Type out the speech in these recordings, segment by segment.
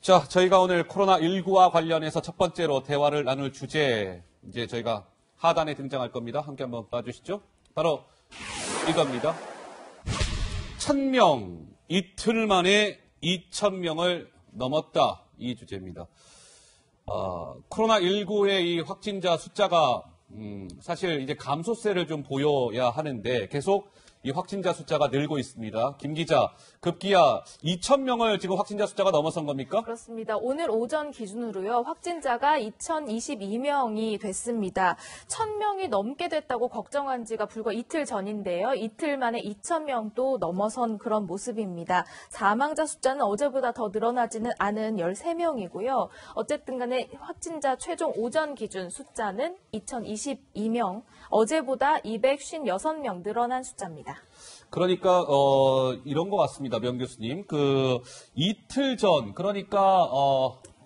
자, 저희가 오늘 코로나19와 관련해서 첫 번째로 대화를 나눌 주제, 이제 저희가 하단에 등장할 겁니다. 함께 한번 봐주시죠. 바로 이겁니다. 1000명, 이틀 만에 2000명을 넘었다. 이 주제입니다. 코로나19의 이 확진자 숫자가 사실 이제 감소세를 좀 보여야 하는데 계속 이 확진자 숫자가 늘고 있습니다. 김 기자, 급기야 2,000명을 지금 확진자 숫자가 넘어선 겁니까? 그렇습니다. 오늘 오전 기준으로요. 확진자가 2,022명이 됐습니다. 1,000명이 넘게 됐다고 걱정한 지가 불과 이틀 전인데요. 이틀 만에 2,000명도 넘어선 그런 모습입니다. 사망자 숫자는 어제보다 더 늘어나지는 않은 13명이고요. 어쨌든 간에 확진자 최종 오전 기준 숫자는 2,022명, 어제보다 256명 늘어난 숫자입니다. 그러니까 이런 것 같습니다, 명 교수님. 그 이틀 전, 그러니까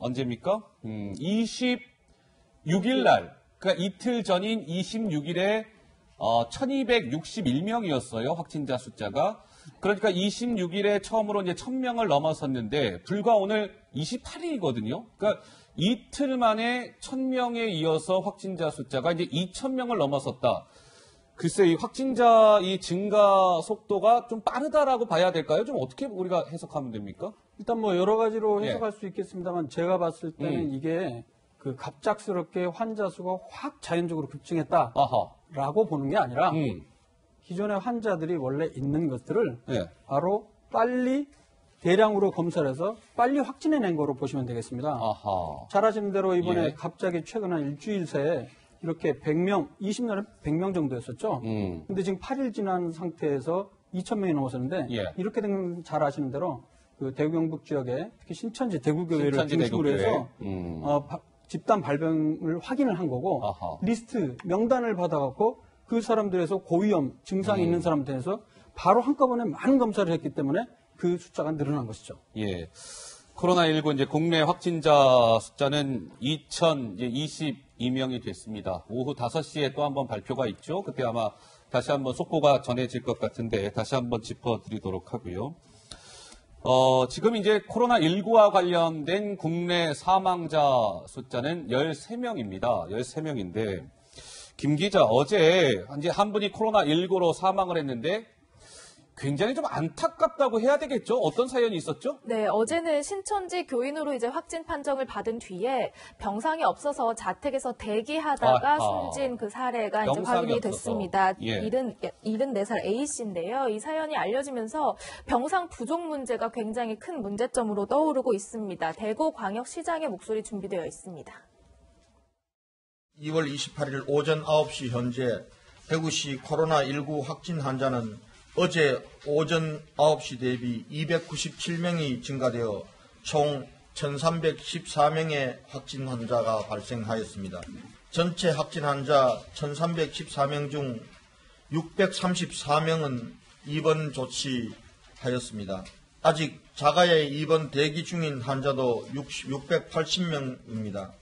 언제입니까? 26일 날, 그러니까 이틀 전인 26일에 1,261명이었어요, 확진자 숫자가. 그러니까 26일에 처음으로 이제 1,000명을 넘어섰는데 불과 오늘 28일이거든요. 그러니까 이틀 만에 1,000명에 이어서 확진자 숫자가 이제 2,000명을 넘어섰다. 글쎄, 이 확진자 이 증가 속도가 좀 빠르다라고 봐야 될까요? 좀 어떻게 우리가 해석하면 됩니까? 일단 뭐 여러 가지로 해석할 수 있겠습니다만 제가 봤을 때는 이게 그 갑작스럽게 환자 수가 확 자연적으로 급증했다라고 보는 게 아니라 기존의 환자들이 원래 있는 것들을 바로 빨리 대량으로 검사를 해서 빨리 확진해낸 거로 보시면 되겠습니다. 잘 아시는 대로 이번에 갑자기 최근 한 일주일 새에 이렇게 100명, 20년에 100명 정도였었죠. 근데 지금 8일 지난 상태에서 2,000명이 넘어섰는데 이렇게 된 잘 아시는 대로 그 대구 경북 지역에 특히 신천지 대구교회를 중심으로 해서 집단 발병을 확인을 한 거고 리스트 명단을 받아갖고 그 사람들에서 고위험 증상이 있는 사람들에서 바로 한꺼번에 많은 검사를 했기 때문에 그 숫자가 늘어난 것이죠. 예. 코로나19 이제 국내 확진자 숫자는 2,022명이 됐습니다. 오후 5시에 또 한번 발표가 있죠. 그때 아마 다시 한번 속보가 전해질 것 같은데 다시 한번 짚어드리도록 하고요. 지금 이제 코로나19와 관련된 국내 사망자 숫자는 13명입니다. 13명인데 김 기자, 어제 이제 한 분이 코로나19로 사망을 했는데 굉장히 좀 안타깝다고 해야 되겠죠? 어떤 사연이 있었죠? 네, 어제는 신천지 교인으로 이제 확진 판정을 받은 뒤에 병상이 없어서 자택에서 대기하다가 숨진 그 사례가 이제 확인이 됐습니다. 74살 A씨인데요. 이 사연이 알려지면서 병상 부족 문제가 굉장히 큰 문제점으로 떠오르고 있습니다. 대구광역시장의 목소리 준비되어 있습니다. 2월 28일 오전 9시 현재 대구시 코로나19 확진 환자는 어제 오전 9시 대비 297명이 증가되어 총 1,314명의 확진 환자가 발생하였습니다. 전체 확진 환자 1,314명 중 634명은 입원 조치하였습니다. 아직 자가에 입원 대기 중인 환자도 680명입니다.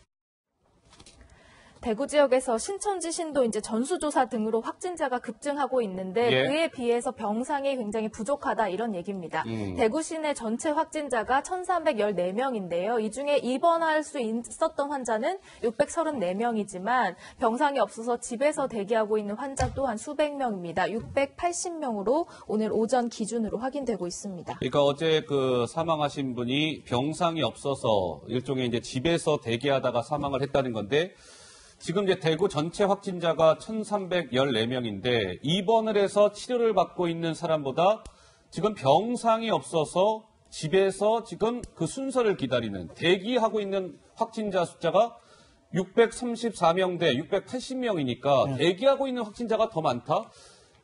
대구 지역에서 신천지 신도 이제 전수조사 등으로 확진자가 급증하고 있는데 그에 비해서 병상이 굉장히 부족하다 이런 얘기입니다. 대구 시내 전체 확진자가 1,314명인데요. 이 중에 입원할 수 있었던 환자는 634명이지만 병상이 없어서 집에서 대기하고 있는 환자 또한 수백 명입니다. 680명으로 오늘 오전 기준으로 확인되고 있습니다. 그러니까 어제 그 사망하신 분이 병상이 없어서 일종의 이제 집에서 대기하다가 사망을 했다는 건데 지금 이제 대구 전체 확진자가 1,314명인데 입원을 해서 치료를 받고 있는 사람보다 지금 병상이 없어서 집에서 지금 그 순서를 기다리는 대기하고 있는 확진자 숫자가 634명 대 680명이니까 대기하고 있는 확진자가 더 많다?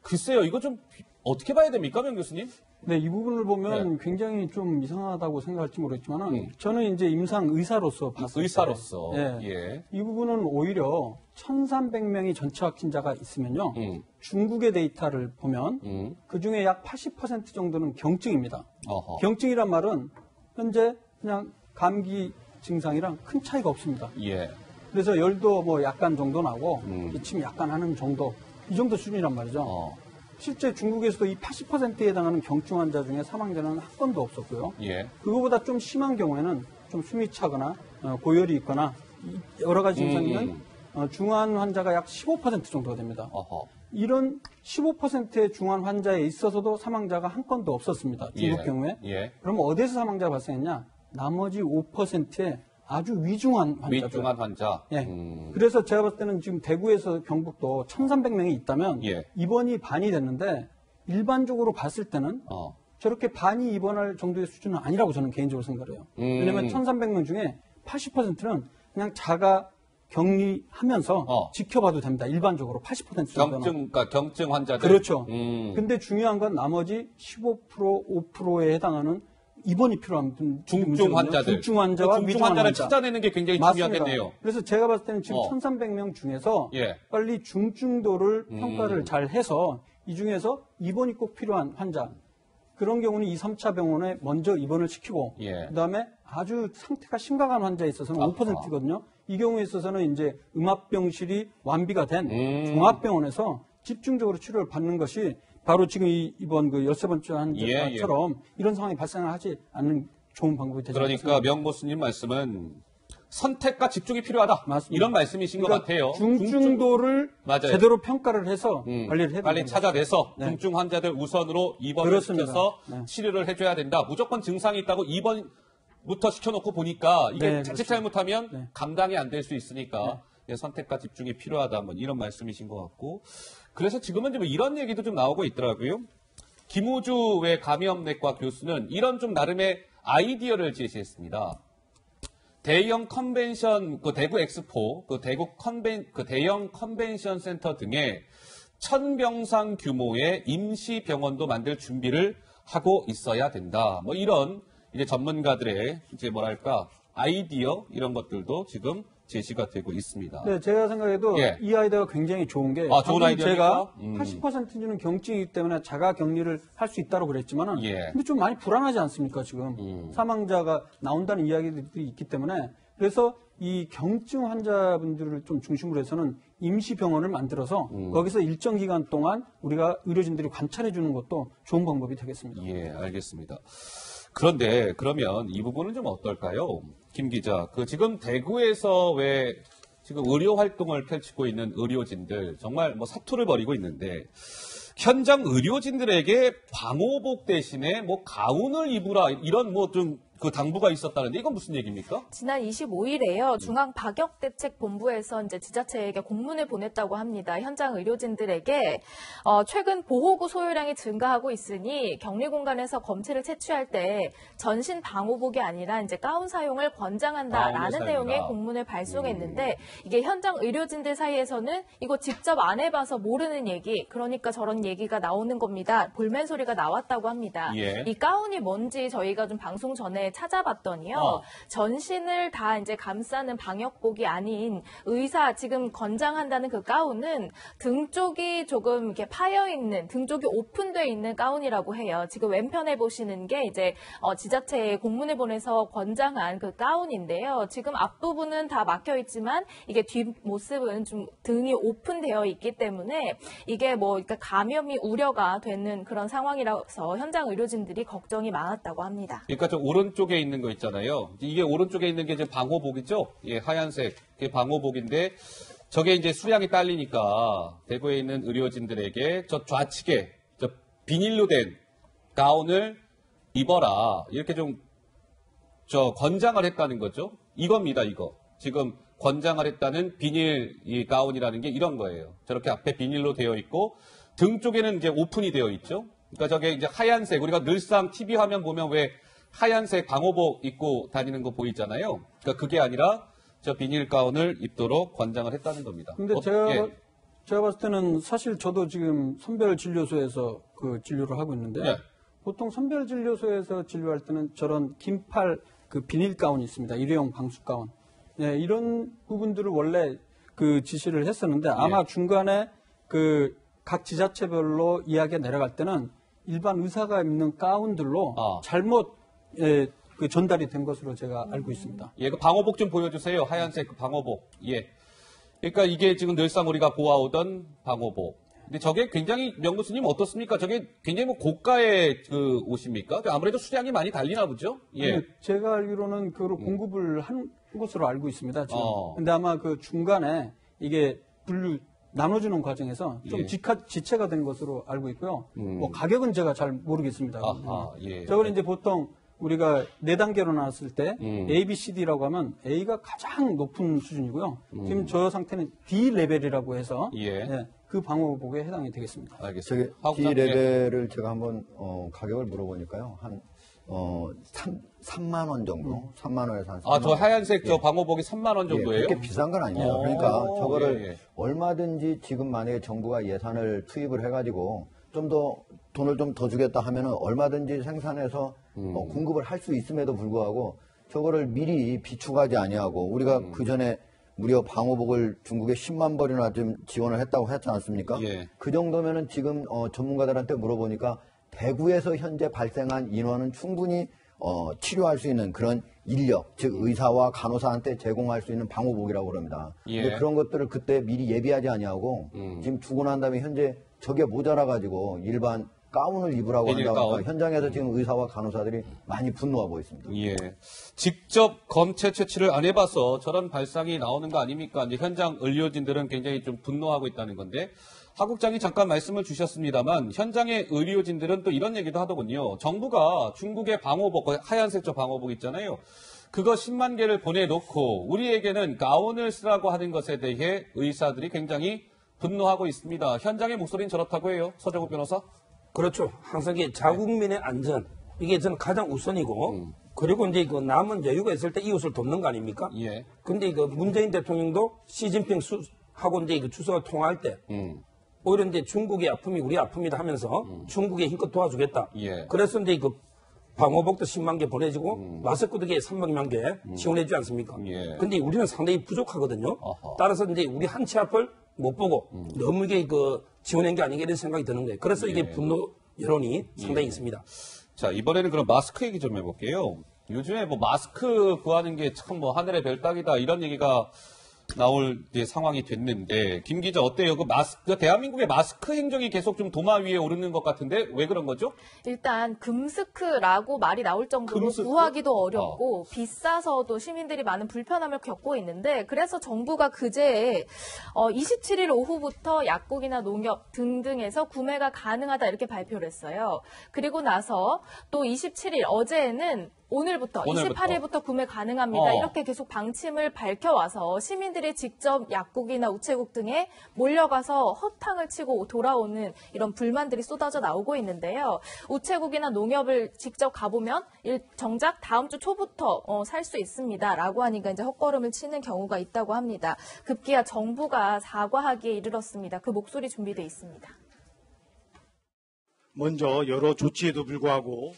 글쎄요, 이거 좀 어떻게 봐야 됩니까, 명 교수님? 네, 이 부분을 보면 굉장히 좀 이상하다고 생각할지 모르겠지만 저는 이제 임상 의사로서 봤을 의사로서 때 이 부분은 오히려 1,300명이 전체 확진자가 있으면요. 중국의 데이터를 보면 그중에 약 80% 정도는 경증입니다. 경증이란 말은 현재 그냥 감기 증상이랑 큰 차이가 없습니다. 그래서 열도 뭐 약간 정도 나고 기침 약간 하는 정도, 이 정도 수준이란 말이죠. 실제 중국에서도 이 80%에 해당하는 경증 환자 중에 사망자는 한 건도 없었고요. 그거보다 좀 심한 경우에는 좀 좀 숨이 차거나 고열이 있거나 여러 가지 증상이 있는 중환 환자가 약 15% 정도가 됩니다. 어허. 이런 15%의 중환 환자에 있어서도 사망자가 한 건도 없었습니다. 중국 경우에. 그럼 어디서 사망자가 발생했냐? 나머지 5%의 아주 위중한 환자들. 위중한 환자. 예. 그래서 제가 봤을 때는 지금 대구에서 경북도 1,300명이 있다면 입원이 반이 됐는데 일반적으로 봤을 때는 저렇게 반이 입원할 정도의 수준은 아니라고 저는 개인적으로 생각을 해요. 왜냐하면 1,300명 중에 80%는 그냥 자가 격리하면서 지켜봐도 됩니다. 일반적으로 80% 정도는. 경증 환자들. 그렇죠. 근데 중요한 건 나머지 15%, 5%에 해당하는 입원이 필요한 중증 환자들. 중증 환자와 중증 위중한 환자를 환자. 찾아내는 게 굉장히 맞습니다. 중요하겠네요. 그래서 제가 봤을 때는 지금 1,300명 중에서 빨리 중증도를 평가를 잘 해서 이 중에서 입원이 꼭 필요한 환자. 그런 경우는 2, 3차 병원에 먼저 입원을 시키고 그다음에 아주 상태가 심각한 환자에 있어서는 5%거든요. 이 경우에 있어서는 이제 음압병실이 완비가 된 종합병원에서 집중적으로 치료를 받는 것이 바로 지금 이번 그 13번째 환자처럼 이런 상황이 발생하지 않는 좋은 방법이 되죠. 그러니까 명 교수님 말씀은 선택과 집중이 필요하다. 맞습니다. 이런 말씀이신 것 같아요. 중증도를 제대로 평가를 해서 관리를 해야 빨리 찾아내서 중증 환자들 우선으로 입원을 시켜서 치료를 해줘야 된다. 무조건 증상이 있다고 입원부터 시켜놓고 보니까 이게 자칫 잘못하면 감당이 안 될 수 있으니까 선택과 집중이 필요하다. 뭐 이런 말씀이신 것 같고. 그래서 지금은 좀 이런 얘기도 좀 나오고 있더라고요. 김우주 외 감염내과 교수는 이런 좀 나름의 아이디어를 제시했습니다. 대형 컨벤션, 대구 엑스포, 대형 컨벤션 센터 등에 1,000병상 규모의 임시 병원도 만들 준비를 하고 있어야 된다. 뭐 이런 이제 전문가들의 이제 뭐랄까 아이디어 이런 것들도 지금 제시가 되고 있습니다. 네, 제가 생각해도 이 아이디어가 굉장히 좋은 게 좋은 아이디어니까? 제가 80%는 경증이기 때문에 자가 격리를 할 수 있다고 그랬지만은 근데 좀 많이 불안하지 않습니까 지금 사망자가 나온다는 이야기들이 있기 때문에 그래서 이 경증 환자분들을 좀 중심으로 해서는 임시병원을 만들어서 거기서 일정 기간 동안 우리가 의료진들이 관찰해 주는 것도 좋은 방법이 되겠습니다. 예, 알겠습니다. 그런데 그러면 이 부분은 좀 어떨까요? 김 기자, 지금 대구에서 왜 지금 의료 활동을 펼치고 있는 의료진들 정말 뭐 사투를 벌이고 있는데 현장 의료진들에게 방호복 대신에 뭐 가운을 입으라 이런 뭐 좀 그 당부가 있었다는데 이건 무슨 얘기입니까? 지난 25일에요. 중앙방역대책본부에서 이제 지자체에게 공문을 보냈다고 합니다. 현장 의료진들에게 최근 보호구 소요량이 증가하고 있으니 격리 공간에서 검체를 채취할 때 전신 방호복이 아니라 이제 가운 사용을 권장한다라는 내용의 공문을 발송했는데 이게 현장 의료진들 사이에서는 이거 직접 안 해봐서 모르는 얘기, 그러니까 저런 얘기가 나오는 겁니다. 볼멘 소리가 나왔다고 합니다. 이 가운이 뭔지 저희가 좀 방송 전에 찾아봤더니요. 전신을 다 이제 감싸는 방역복이 아닌 의사 지금 권장한다는 그 가운은 등 쪽이 조금 이렇게 파여 있는, 등 쪽이 오픈되어 있는 가운이라고 해요. 지금 왼편에 보시는 게 이제 지자체에 공문을 보내서 권장한 그 가운인데요. 지금 앞부분은 다 막혀 있지만 이게 뒷모습은 좀 등이 오픈되어 있기 때문에 이게 뭐 그러니까 감염이 우려가 되는 그런 상황이라서 현장 의료진들이 걱정이 많았다고 합니다. 그러니까 저 오른쪽에 있는 거 있잖아요. 이게 오른쪽에 있는 게 이제 방호복이죠. 예, 하얀색 그 방호복인데 저게 이제 수량이 딸리니까 대구에 있는 의료진들에게 저 좌측에 저 비닐로 된 가운을 입어라 이렇게 좀 저 권장을 했다는 거죠. 이겁니다, 이거. 지금 권장을 했다는 비닐 이 가운이라는 게 이런 거예요. 저렇게 앞에 비닐로 되어 있고 등 쪽에는 이제 오픈이 되어 있죠. 그러니까 저게 이제 하얀색, 우리가 늘상 TV 화면 보면 왜 하얀색 방호복 입고 다니는 거 보이잖아요. 그러니까 그게 아니라 저 비닐 가운을 입도록 권장을 했다는 겁니다. 근데 제가 봤을 때는 사실 저도 지금 선별진료소에서 그 진료를 하고 있는데 보통 선별진료소에서 진료할 때는 저런 긴팔 그 비닐 가운이 있습니다. 일회용 방수 가운. 이런 부분들을 원래 그 지시를 했었는데 아마 중간에 그 각 지자체별로 이야기가 내려갈 때는 일반 의사가 입는 가운들로 잘못 그 전달이 된 것으로 제가 알고 있습니다. 예, 그 방호복 좀 보여주세요. 하얀색 그 방호복. 예. 그러니까 이게 지금 늘상 우리가 보아오던 방호복. 근데 저게 굉장히 명구스님 어떻습니까? 저게 굉장히 뭐 고가의 그 옷입니까? 아무래도 수량이 많이 달리나 보죠? 예. 아니, 제가 알기로는 그걸 공급을 한 것으로 알고 있습니다. 지금. 근데 아마 그 중간에 이게 나눠주는 과정에서 좀 예. 지체가 된 것으로 알고 있고요. 뭐 가격은 제가 잘 모르겠습니다. 아하, 예. 저걸 이제 보통 우리가 4단계로 나눴을 때 A, B, C, D라고 하면 A가 가장 높은 수준이고요. 지금 저 상태는 D 레벨이라고 해서 예. 네, 그 방어복에 해당이 되겠습니다. 알겠습니다. D 레벨을 제가 한번 가격을 물어보니까요. 한 3만 원 정도, 3만 원에서 한 3만 원. 저 하얀색 저 방호복이 3만 원 정도예요? 그렇게 비싼 건 아닙니다. 그러니까 저거를 예. 얼마든지 지금 만약에 정부가 예산을 투입을 해가지고 좀 더 돈을 좀 더 주겠다 하면은 얼마든지 생산해서 공급을 할 수 있음에도 불구하고 저거를 미리 비축하지 아니하고 우리가 그 전에 무려 방호복을 중국에 10만 벌이나 좀 지원을 했다고 했지 않습니까? 예. 그 정도면은 지금 전문가들한테 물어보니까 대구에서 현재 발생한 인원은 충분히 치료할 수 있는 그런 인력, 즉 의사와 간호사한테 제공할 수 있는 방호복이라고 그럽니다. 예. 근데 그런 것들을 그때 미리 예비하지 아니하고 지금 주고 난 다음에 현재 저게 모자라 가지고 일반 가운을 입으라고 비닐 한다고 가운. 하니까 현장에서 지금 의사와 간호사들이 많이 분노하고 있습니다. 예. 직접 검체 채취를 안 해봐서 저런 발상이 나오는 거 아닙니까? 이제 현장 의료진들은 굉장히 좀 분노하고 있다는 건데, 하 국장이 잠깐 말씀을 주셨습니다만, 현장의 의료진들은 또 이런 얘기도 하더군요. 정부가 중국의 방호복, 하얀색 저 방호복 있잖아요. 그거 10만 개를 보내놓고, 우리에게는 가운을 쓰라고 하는 것에 대해 의사들이 굉장히 분노하고 있습니다. 현장의 목소리는 저렇다고 해요. 서정욱 변호사? 그렇죠. 항상 이게 자국민의 안전, 이게 저는 가장 우선이고, 그리고 이제 그 남은 여유가 있을 때 이웃을 돕는 거 아닙니까? 예. 근데 그 문재인 대통령도 시진핑 하고 이제 그 주석을 통화할 때, 오히려 이제 중국의 아픔이 우리 아픔이다 하면서 중국에 힘껏 도와주겠다. 예. 그래서 이제 그 방호복도 10만 개 보내주고 마스크도 300만 개 지원해주지 않습니까? 예. 근데 우리는 상당히 부족하거든요. 어허. 따라서 이제 우리 한 치 앞을 못 보고 너무 이게 그 지원한 게 아닌가 이런 생각이 드는 거예요. 그래서 이게 분노 여론이 상당히 있습니다. 자, 이번에는 그럼 마스크 얘기 좀 해볼게요. 요즘에 뭐 마스크 구하는 게 참 뭐 하늘의 별 따기다 이런 얘기가 나올 이제 상황이 됐는데, 김 기자 어때요? 그 마스크, 대한민국의 마스크 행정이 계속 좀 도마 위에 오르는 것 같은데 왜 그런 거죠? 일단 금스크라고 말이 나올 정도로 금스크? 구하기도 어렵고 비싸서도 시민들이 많은 불편함을 겪고 있는데, 그래서 정부가 그제 27일 오후부터 약국이나 농협 등등에서 구매가 가능하다 이렇게 발표를 했어요. 그리고 나서 또 27일 어제는 오늘부터 28일부터 구매 가능합니다. 이렇게 계속 방침을 밝혀와서 시민들이 직접 약국이나 우체국 등에 몰려가서 허탕을 치고 돌아오는 이런 불만들이 쏟아져 나오고 있는데요. 우체국이나 농협을 직접 가보면 정작 다음 주 초부터 살 수 있습니다라고 하니까 이제 헛걸음을 치는 경우가 있다고 합니다. 급기야 정부가 사과하기에 이르렀습니다. 그 목소리 준비돼 있습니다. 먼저 여러 조치에도 불구하고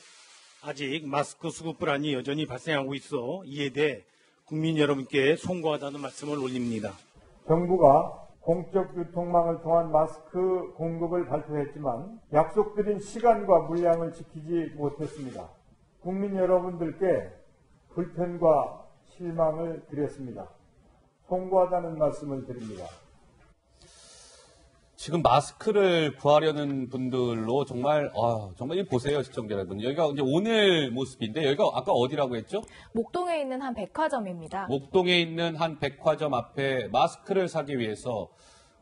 아직 마스크 수급 불안이 여전히 발생하고 있어 이에 대해 국민 여러분께 송구하다는 말씀을 올립니다. 정부가 공적 유통망을 통한 마스크 공급을 발표했지만 약속드린 시간과 물량을 지키지 못했습니다. 국민 여러분들께 불편과 실망을 드렸습니다. 송구하다는 말씀을 드립니다. 지금 마스크를 구하려는 분들로 정말 이 보세요, 시청자 여러분. 여기가 이제 오늘 모습인데, 여기가 아까 어디라고 했죠? 목동에 있는 한 백화점입니다. 목동에 있는 한 백화점 앞에 마스크를 사기 위해서,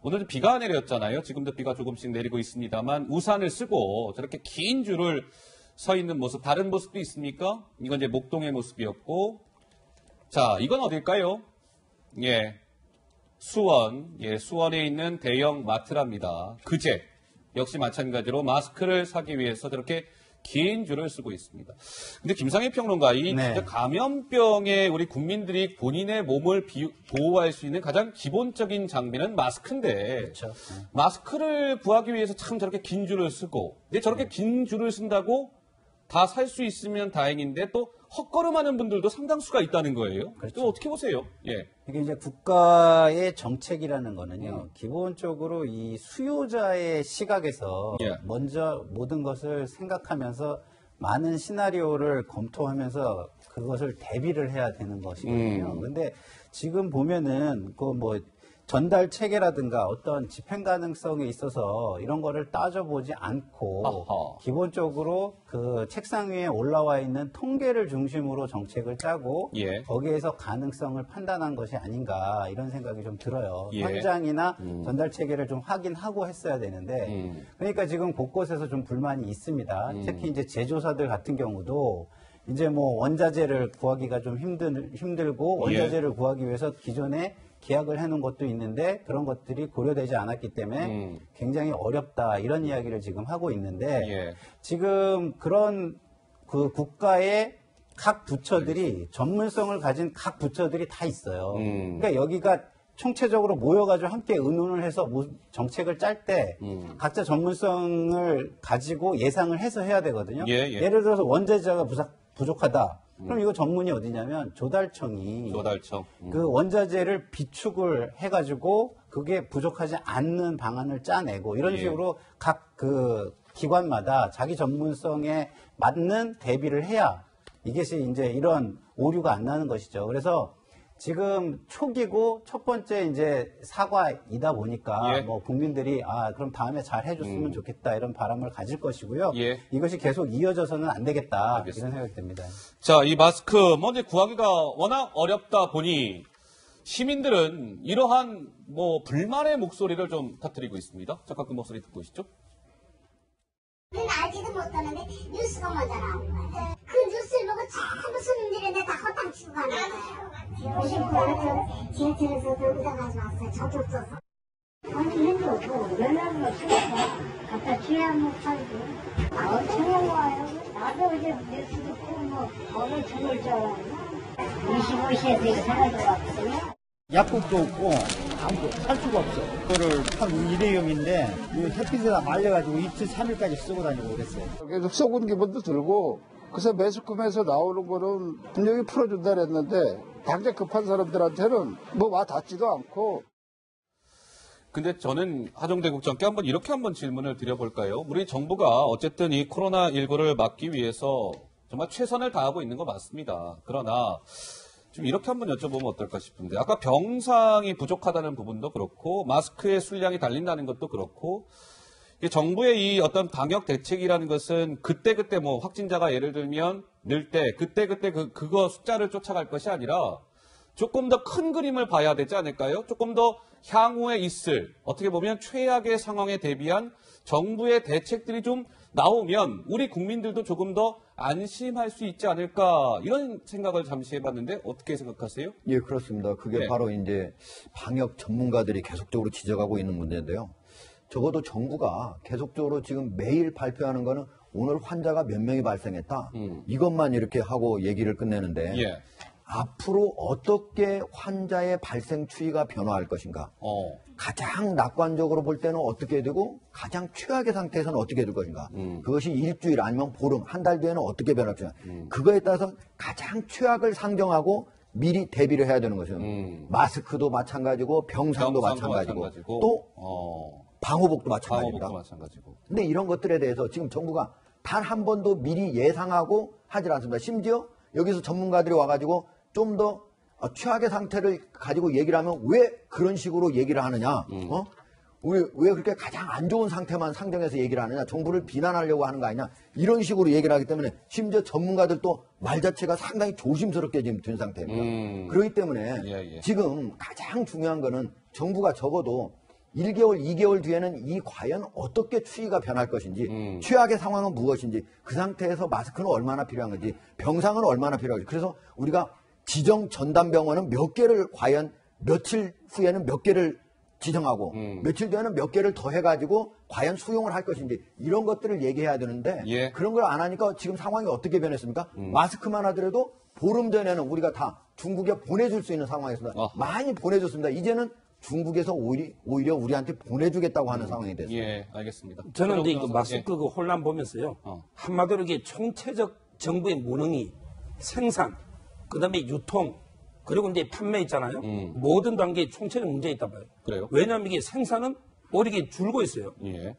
오늘 비가 내렸잖아요. 지금도 비가 조금씩 내리고 있습니다만 우산을 쓰고 저렇게 긴 줄을 서 있는 모습, 다른 모습도 있습니까? 이건 이제 목동의 모습이었고, 자, 이건 어딜까요? 예. 수원에 있는 대형 마트랍니다. 그제 역시 마찬가지로 마스크를 사기 위해서 저렇게 긴 줄을 쓰고 있습니다. 근데 김상희 평론가, 진짜 감염병에 우리 국민들이 본인의 몸을 보호할 수 있는 가장 기본적인 장비는 마스크인데, 그렇죠. 마스크를 구하기 위해서 참 저렇게 긴 줄을 쓰고, 근데 저렇게 긴 줄을 쓴다고 다 살 수 있으면 다행인데 또 헛걸음하는 분들도 상당수가 있다는 거예요. 그렇죠. 또 어떻게 보세요? 예. 이게 이제 국가의 정책이라는 거는요, 기본적으로 이 수요자의 시각에서 예. 먼저 모든 것을 생각하면서 많은 시나리오를 검토하면서 그것을 대비를 해야 되는 것이거든요. 근데 지금 보면은 전달 체계라든가 어떤 집행 가능성에 있어서 이런 거를 따져보지 않고 아하. 기본적으로 그 책상 위에 올라와 있는 통계를 중심으로 정책을 짜고 예. 거기에서 가능성을 판단한 것이 아닌가 이런 생각이 좀 들어요. 예. 현장이나 전달 체계를 좀 확인하고 했어야 되는데 그러니까 지금 곳곳에서 좀 불만이 있습니다. 특히 이제 제조사들 같은 경우도 이제 뭐 원자재를 구하기가 좀 힘들고 원자재를 구하기 위해서 기존에 계약을 해놓은 것도 있는데 그런 것들이 고려되지 않았기 때문에 굉장히 어렵다 이런 이야기를 지금 하고 있는데 예. 지금 그런 그 국가의 각 부처들이 전문성을 가진 각 부처들이 다 있어요. 그러니까 여기가 총체적으로 모여가지고 함께 의논을 해서 정책을 짤 때 각자 전문성을 가지고 예상을 해서 해야 되거든요. 예. 예를 들어서 원자재가 부족하다. 그럼 이거 전문이 어디냐면 조달청이 그 원자재를 비축을 해가지고 그게 부족하지 않는 방안을 짜내고 이런 식으로 각 그 기관마다 자기 전문성에 맞는 대비를 해야 이것이 이제 이런 오류가 안 나는 것이죠. 그래서 지금 초기고 첫 번째 이제 사과이다 보니까 뭐 국민들이 그럼 다음에 잘 해줬으면 좋겠다 이런 바람을 가질 것이고요. 이것이 계속 이어져서는 안 되겠다 이런 생각이 듭니다. 자, 이 마스크 먼저 구하기가 워낙 어렵다 보니 시민들은 이러한 뭐 불만의 목소리를 좀 터뜨리고 있습니다. 잠깐 그 목소리 듣고 오시죠. 우리는 알지도 못하는데 뉴스가 먼저 나온 거야. 그 뉴스를 보고 전부 손님들인데 다 헛땅 치고 가는 거예요. 59년에 지하철에서 들고자 가져왔어요. 저도 없어서. 아니 해도 연락을 쓰니까 갖다 줘야 못 살고 엄청 와요. 나도 이제 뉴스 듣고 뭐 어느 죽을 줄 알았나. 25시에서 이거 사가지고 왔거든요. 약국도 없고 아무도 살 수가 없어. 그거를 참 일회용인데 햇빛에다 말려가지고 이틀 3일까지 쓰고 다니고 그랬어요. 계속 썩은 기분도 들고 그래서 매스컴에서 나오는 거는 분명히 풀어준다 그랬는데 당장 급한 사람들한테는 뭐 와 닿지도 않고. 근데 저는 하정대 국장께 이렇게 한번 질문을 드려볼까요? 우리 정부가 어쨌든 이 코로나19를 막기 위해서 정말 최선을 다하고 있는 거 맞습니다. 그러나 좀 이렇게 한번 여쭤보면 어떨까 싶은데 아까 병상이 부족하다는 부분도 그렇고 마스크의 수량이 달린다는 것도 그렇고 정부의 이 어떤 방역 대책이라는 것은 그때그때 뭐 확진자가 예를 들면 늘 때 그때그때 그거 숫자를 쫓아갈 것이 아니라 조금 더 큰 그림을 봐야 되지 않을까요? 조금 더 향후에 있을 어떻게 보면 최악의 상황에 대비한 정부의 대책들이 좀 나오면 우리 국민들도 조금 더 안심할 수 있지 않을까 이런 생각을 잠시 해봤는데 어떻게 생각하세요? 예, 그렇습니다. 그게 바로 이제 방역 전문가들이 계속적으로 지적하고 있는 문제인데요. 적어도 정부가 계속적으로 지금 매일 발표하는 거는 오늘 환자가 몇 명이 발생했다. 이것만 이렇게 하고 얘기를 끝내는데 앞으로 어떻게 환자의 발생 추이가 변화할 것인가. 가장 낙관적으로 볼 때는 어떻게 되고 가장 최악의 상태에서는 어떻게 될 것인가. 그것이 일주일 아니면 보름, 한 달 뒤에는 어떻게 변할 것인가. 그거에 따라서 가장 최악을 상정하고 미리 대비를 해야 되는 것이죠. 마스크도 마찬가지고 병상도 마찬가지고 또 방호복도 마찬가지입니다. 근데 이런 것들에 대해서 지금 정부가 단 한 번도 미리 예상하고 하질 않습니다. 심지어 여기서 전문가들이 와가지고 좀 더 최악의 상태를 가지고 얘기를 하면 왜 그런 식으로 얘기를 하느냐? 왜 그렇게 가장 안 좋은 상태만 상정해서 얘기를 하느냐? 정부를 비난하려고 하는 거 아니냐? 이런 식으로 얘기를 하기 때문에 심지어 전문가들도 말 자체가 상당히 조심스럽게 지금 된 상태입니다. 그렇기 때문에 지금 가장 중요한 거는 정부가 적어도 1개월, 2개월 뒤에는 이 과연 어떻게 추이가 변할 것인지, 최악의 상황은 무엇인지, 그 상태에서 마스크는 얼마나 필요한 건지, 병상은 얼마나 필요한지. 그래서 우리가 지정 전담병원은 몇 개를 과연 며칠 후에는 몇 개를 지정하고, 며칠 뒤에는 몇 개를 더 해가지고 과연 수용을 할 것인지, 이런 것들을 얘기해야 되는데, 그런 걸 안 하니까 지금 상황이 어떻게 변했습니까? 마스크만 하더라도 보름 전에는 우리가 다 중국에 보내줄 수 있는 상황이었습니다. 많이 보내줬습니다. 이제는 중국에서 오히려 우리한테 보내주겠다고 하는 상황이 됐어요. 예, 알겠습니다. 저는 근데 그 마스크 그 혼란 보면서요. 한마디로 이게 총체적 정부의 무능이 생산, 그 다음에 유통, 그리고 이제 판매 있잖아요. 모든 단계에 총체적 문제가 있다 봐요. 그래요? 왜냐하면 이게 생산은 오히려 줄고 있어요.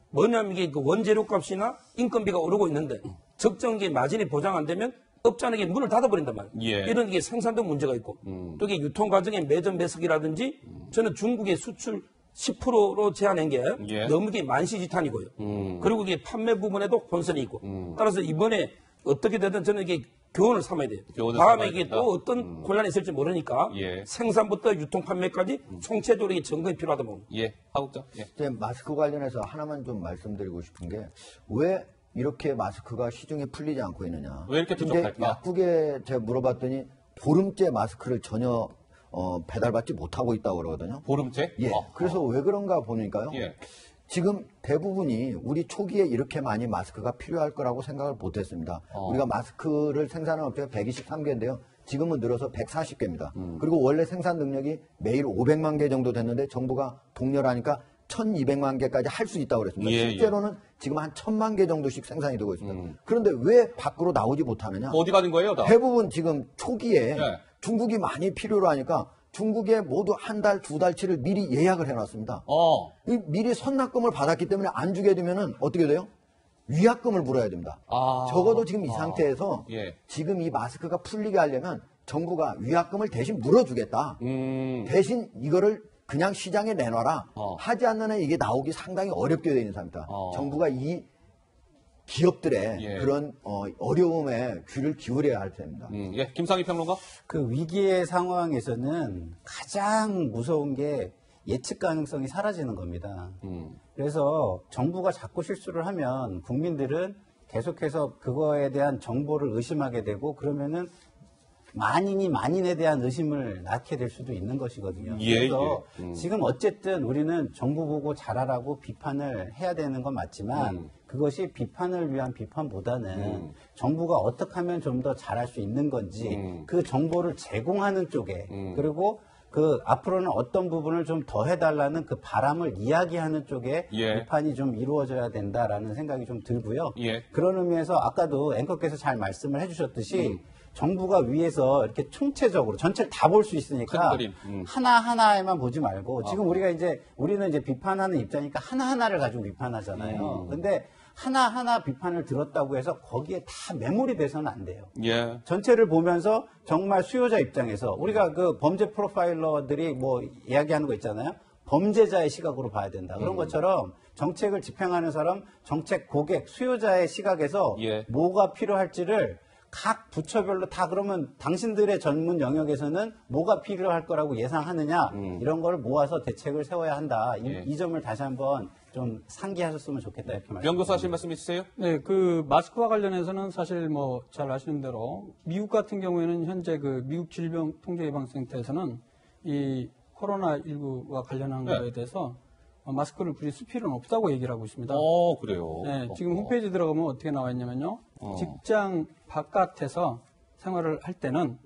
뭐냐면 이게 그 원재료 값이나 인건비가 오르고 있는데 적정기 마진이 보장 안 되면 업자에게 문을 닫아버린단 말이에요. 예. 이런 게 생산도 문제가 있고 또 이게 유통 과정의 매점 매석이라든지 저는 중국의 수출 10%로 제한한 게 너무 게 만시지탄이고요. 그리고 이게 판매 부분에도 혼선이 있고 따라서 이번에 어떻게 되든 저는 이게 교훈을 삼아야 돼요. 다음에 이게 또 어떤 곤란이 있을지 모르니까 생산부터 유통 판매까지 총체적으로 이 점검이 필요하다 봅니다. 예, 하국장. 이제 마스크 관련해서 하나만 좀 말씀드리고 싶은 게 왜 이렇게 마스크가 시중에 풀리지 않고 있느냐. 왜 이렇게 부족할까? 약국에 제가 물어봤더니 보름째 마스크를 전혀 배달받지 못하고 있다고 그러거든요. 보름째? 예. 그래서 왜 그런가 보니까요. 지금 대부분이 우리 초기에 이렇게 많이 마스크가 필요할 거라고 생각을 못했습니다. 우리가 마스크를 생산하는 업체가 123개인데요. 지금은 늘어서 140개입니다. 그리고 원래 생산 능력이 매일 500만 개 정도 됐는데 정부가 독려하니까 1200만 개까지 할 수 있다고 그랬습니다. 실제로는 지금 한 1000만 개 정도씩 생산이 되고 있습니다. 그런데 왜 밖으로 나오지 못하느냐? 어디 가는 거예요? 다? 대부분 지금 초기에 중국이 많이 필요로 하니까 중국에 모두 한 달, 두 달치를 미리 예약을 해놨습니다. 미리 선납금을 받았기 때문에 안 주게 되면은 어떻게 돼요? 위약금을 물어야 됩니다. 적어도 지금 이 상태에서 지금 이 마스크가 풀리게 하려면 정부가 위약금을 대신 물어주겠다. 대신 이거를 그냥 시장에 내놔라. 하지 않는 한 이게 나오기 상당히 어렵게 되어 있는 상태입니다. 정부가 이 기업들의 그런 어려움에 귀를 기울여야 할 텐입니다. 예, 김상희 평론가. 그 위기의 상황에서는 가장 무서운 게 예측 가능성이 사라지는 겁니다. 그래서 정부가 자꾸 실수를 하면 국민들은 계속해서 그거에 대한 정보를 의심하게 되고 그러면은 만인이 만인에 대한 의심을 낳게 될 수도 있는 것이거든요. 그래서 지금 어쨌든 우리는 정부 보고 잘하라고 비판을 해야 되는 건 맞지만 그것이 비판을 위한 비판보다는 정부가 어떻게 하면 좀 더 잘할 수 있는 건지 그 정보를 제공하는 쪽에 그리고 그 앞으로는 어떤 부분을 좀 더 해달라는 그 바람을 이야기하는 쪽에 비판이 좀 이루어져야 된다라는 생각이 좀 들고요. 그런 의미에서 아까도 앵커께서 잘 말씀을 해주셨듯이 정부가 위에서 이렇게 총체적으로 전체를 다 볼 수 있으니까 하나하나에만 보지 말고 지금 우리는 이제 비판하는 입장이니까 하나하나를 가지고 비판하잖아요. 근데 하나하나 비판을 들었다고 해서 거기에 다 매몰이 돼서는 안 돼요. 전체를 보면서 정말 수요자 입장에서 우리가 그 범죄 프로파일러들이 뭐 이야기하는 거 있잖아요. 범죄자의 시각으로 봐야 된다. 그런 것처럼 정책을 집행하는 사람, 정책 고객, 수요자의 시각에서 뭐가 필요할지를 각 부처별로 다 그러면 당신들의 전문 영역에서는 뭐가 필요할 거라고 예상하느냐 이런 걸 모아서 대책을 세워야 한다. 이 점을 다시 한번 좀 상기하셨으면 좋겠다 이렇게 말씀드립니다. 명 교수 하실 말씀 있으세요? 네, 그 마스크와 관련해서는 사실 뭐 잘 아시는 대로 미국 같은 경우에는 현재 그 미국 질병통제예방센터에서는 이 코로나19와 관련한 거에 대해서 마스크를 굳이 쓸 필요는 없다고 얘기를 하고 있습니다. 그래요? 네, 지금 홈페이지 들어가면 어떻게 나와 있냐면요. 직장 바깥에서 생활을 할 때는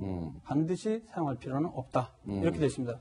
반드시 사용할 필요는 없다. 이렇게 되어 있습니다.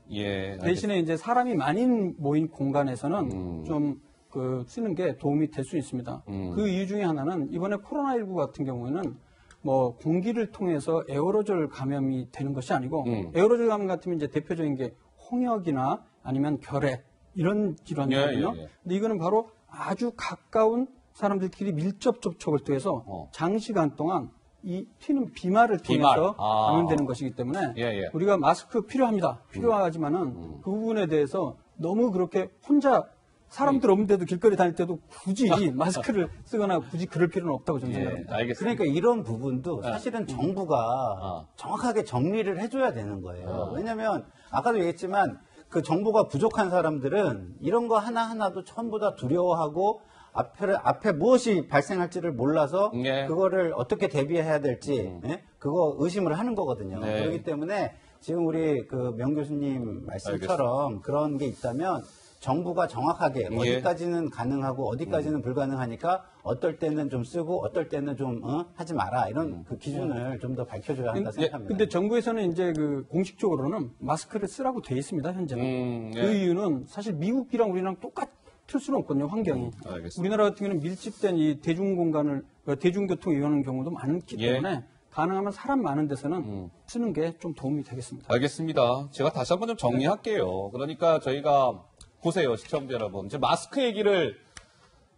대신에 이제 사람이 많이 모인 공간에서는 좀 그 쓰는 게 도움이 될 수 있습니다. 그 이유 중에 하나는 이번에 코로나19 같은 경우에는 뭐 공기를 통해서 에어로졸 감염이 되는 것이 아니고 에어로졸 감염 같으면 이제 대표적인 게 홍역이나 아니면 결핵 이런 질환이거든요. 근데 이거는 바로 아주 가까운 사람들끼리 밀접 접촉을 통해서 장시간 동안 이 튀는 비말을 통해서 감염되는 것이기 때문에 우리가 마스크 필요합니다. 필요하지만은 그 부분에 대해서 너무 그렇게 혼자 사람들 없는데도 길거리 다닐 때도 굳이 마스크를 쓰거나 굳이 그럴 필요는 없다고 저는 생각합니다. 그러니까 이런 부분도 사실은 정부가 정확하게 정리를 해줘야 되는 거예요. 왜냐하면 아까도 얘기했지만 그 정보가 부족한 사람들은 이런 거 하나하나도 전부 다 두려워하고 앞에 무엇이 발생할지를 몰라서 그거를 어떻게 대비해야 될지 그거 의심을 하는 거거든요. 그렇기 때문에 지금 우리 그 명 교수님 말씀처럼 그런 게 있다면 정부가 정확하게 어디까지는 가능하고 어디까지는 불가능하니까 어떨 때는 좀 쓰고 어떨 때는 좀 하지 마라 이런 그 기준을 좀 더 밝혀줘야 한다 생각합니다. 근데 정부에서는 이제 그 공식적으로는 마스크를 쓰라고 돼 있습니다 현재는. 그 이유는 사실 미국이랑 우리랑 똑같을 수는 없거든요 환경이. 우리나라 같은 경우는 밀집된 이 대중공간을 대중교통 이용하는 경우도 많기 때문에. 가능하면 사람 많은 데서는 쓰는 게 좀 도움이 되겠습니다. 알겠습니다. 제가 다시 한번 좀 정리할게요. 그러니까 저희가 보세요, 시청자 여러분. 이제 마스크 얘기를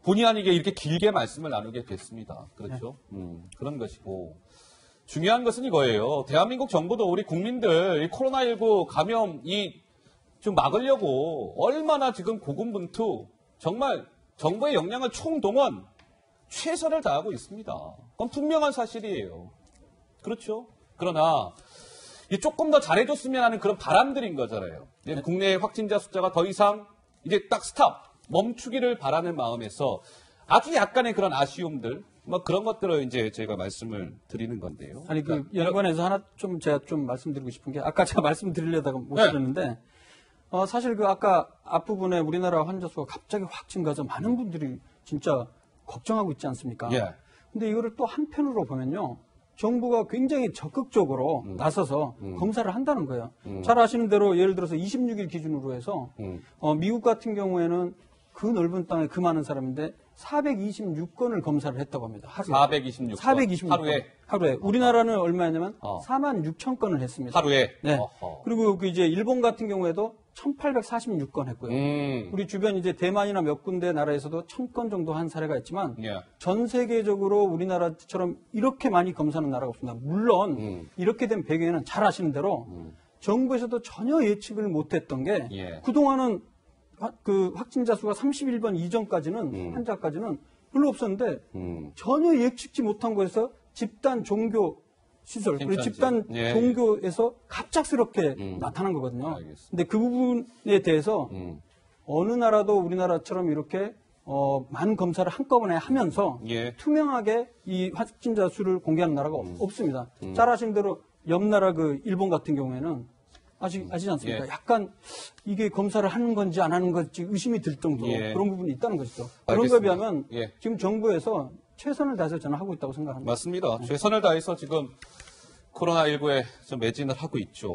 본의 아니게 이렇게 길게 말씀을 나누게 됐습니다. 그렇죠? 그런 것이고. 중요한 것은 이거예요. 대한민국 정부도 우리 국민들 이 코로나19 감염 좀 막으려고 얼마나 지금 고군분투 정말 정부의 역량을 총동원 최선을 다하고 있습니다. 그건 분명한 사실이에요. 그렇죠? 그러나 조금 더 잘해줬으면 하는 그런 바람들인 거잖아요. 국내 확진자 숫자가 더 이상 이제 딱 스탑, 멈추기를 바라는 마음에서 아주 약간의 그런 아쉬움들, 뭐 그런 것들을 이제 제가 말씀을 드리는 건데요. 아니, 그 연관해서 하나 제가 좀 말씀드리고 싶은 게 아까 제가 말씀드리려다가 못 드렸는데 사실 그 아까 앞부분에 우리나라 환자 수가 갑자기 확 증가해서 많은 분들이 진짜 걱정하고 있지 않습니까? 예. 근데 이거를 또 한편으로 보면요. 정부가 굉장히 적극적으로 나서서 검사를 한다는 거예요. 잘 아시는 대로 예를 들어서 26일 기준으로 해서 미국 같은 경우에는 그 넓은 땅에 그 많은 사람인데 426건을 검사를 했다고 합니다. 하루에. 426건. 426건. 하루에. 우리나라는 얼마였냐면 4만 6천 건을 했습니다. 하루에? 네. 그리고 그 이제 일본 같은 경우에도 1846건 했고요. 우리 주변 이제 대만이나 몇 군데 나라에서도 1000건 정도 한 사례가 있지만 전 세계적으로 우리나라처럼 이렇게 많이 검사하는 나라가 없습니다. 물론 이렇게 된 배경에는 잘 아시는 대로 정부에서도 전혀 예측을 못했던 게 그동안은 그 확진자 수가 31번 이전까지는 환자까지는 별로 없었는데 전혀 예측지 못한 거에서 집단 종교 시설 그리고 집단 종교에서 갑작스럽게 나타난 거거든요. 근데 그 부분에 대해서 어느 나라도 우리나라처럼 이렇게 많은 검사를 한꺼번에 하면서 투명하게 이 확진자 수를 공개하는 나라가 없습니다. 잘 아시는 대로 옆 나라 그 일본 같은 경우에는 아시지 않습니까? 약간 이게 검사를 하는 건지 안 하는 건지 의심이 들 정도로 그런 부분이 있다는 것이죠. 그런 거에 비하면 지금 정부에서 최선을 다해서 저는 하고 있다고 생각합니다. 맞습니다. 최선을 다해서 지금 코로나19에 좀 매진을 하고 있죠.